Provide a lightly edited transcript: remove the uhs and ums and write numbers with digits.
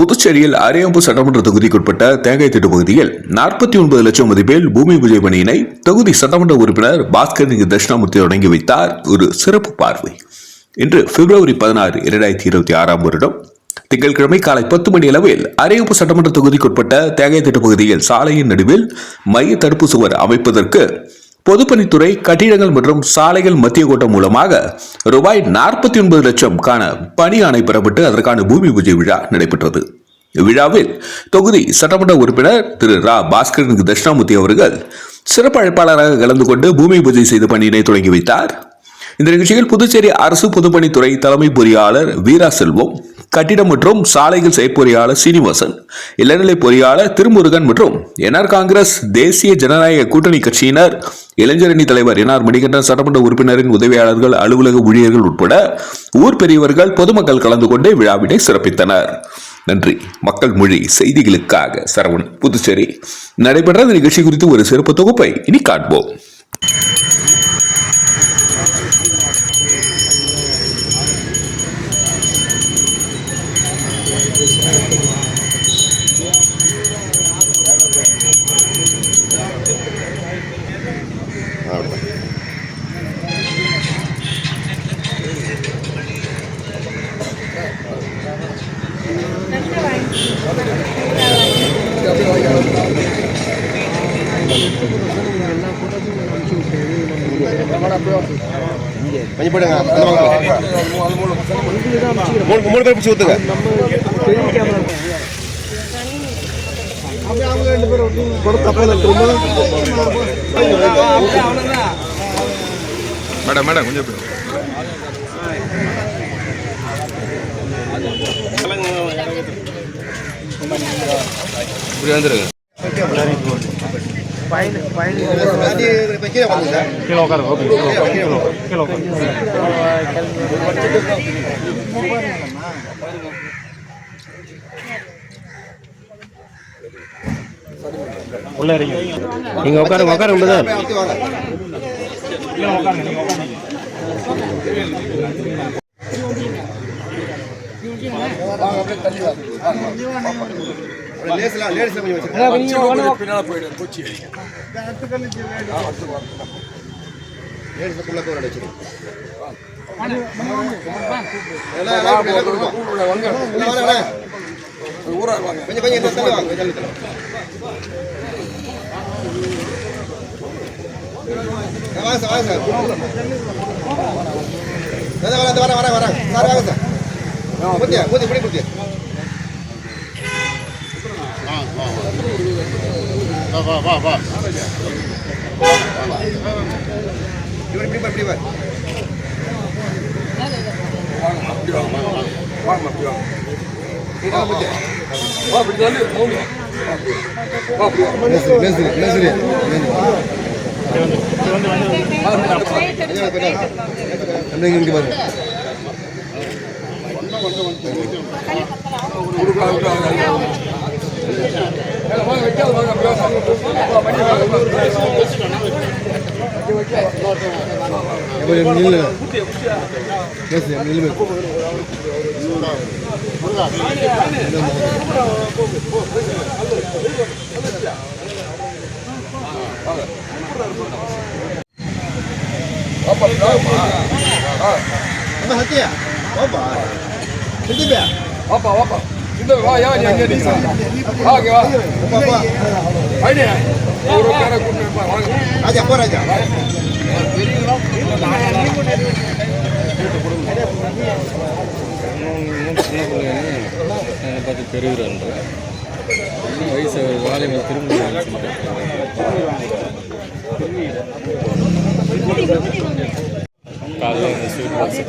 புதுச்சேரியில் அரியாம்பு சட்டமன்ற தொகுதிக்குட்பட்ட தேங்காய்த்திட்டு பகுதியில் 49 லட்சம் மதிப்பில் பூமி பூஜை பணியினை தொகுதி சட்டமன்ற உறுப்பினர் பாஸ்கர் தட்சிணாமூர்த்தி தொடங்கி வைத்தார். ஒரு சிறப்பு பார்வை. இன்று பிப்ரவரி 16, 2026 வருடம் திங்கட்கிழமை காலை 10 மணி அளவில் அரியாம்பு சட்டமன்ற தொகுதிக்குட்பட்ட தேங்காய்த்திட்டு பகுதியில் சாலையின் நடுவில் மைய தடுப்பு சுவர் அமைப்பதற்கு பொதுப்பணித்துறை கட்டிடங்கள் மற்றும் சாலைகள் மத்திய கோட்டம் மூலமாக ரூபாய் 49 லட்சம் காண பணி ஆணை பெறப்பட்டு அதற்கான பூமி பூஜை விழா நடைபெற்றது. இவ்விழாவில் தொகுதி சட்டமன்ற உறுப்பினர் திரு ரா பாஸ்கர் தட்சிணாமூர்த்தி அவர்கள் சிறப்பு அழைப்பாளராக கலந்து கொண்டு பூமி பூஜை செய்த பணியினை தொடங்கி வைத்தார். இந்த நிகழ்ச்சியில் புதுச்சேரி அரசு பொதுப்பணித்துறை தலைமை பொறியாளர் வீரா செல்வம், கட்டிடம் மற்றும் சாலைகள் செயற்பொறியாளர் சீனிவாசன், இளநிலை பொறியாளர் திருமுருகன் மற்றும் என்ஆர் காங்கிரஸ் தேசிய ஜனநாயக கூட்டணி கட்சியினர், இளைஞரணி தலைவர் என்ஆர் மணிகண்டன், சட்டமன்ற உறுப்பினரின் உதவியாளர்கள், அலுவலக ஊழியர்கள் உட்பட ஊர் பெரியவர்கள், பொதுமக்கள் கலந்து கொண்டு விழாவினை சிறப்பித்தனர். நன்றி. மக்கள் மொழி செய்திகளுக்காக சரவணன், புதுச்சேரி. நடைபெற்ற இந்த நிகழ்ச்சி குறித்து ஒரு சிறப்பு தொகுப்பை இனி காண்போம். மூணு பேர் பிடிச்சி ஊத்துங்க. மேடம் மேடம் கொஞ்சம் இப்படி வந்துருங்க. உள்ள இறங்கி நீங்க உட்காருங்க உட்காருங்க பிரதர். வயசு வாலிப திரும்ப காலையில் ஸ்வீட் பாக்ஸ்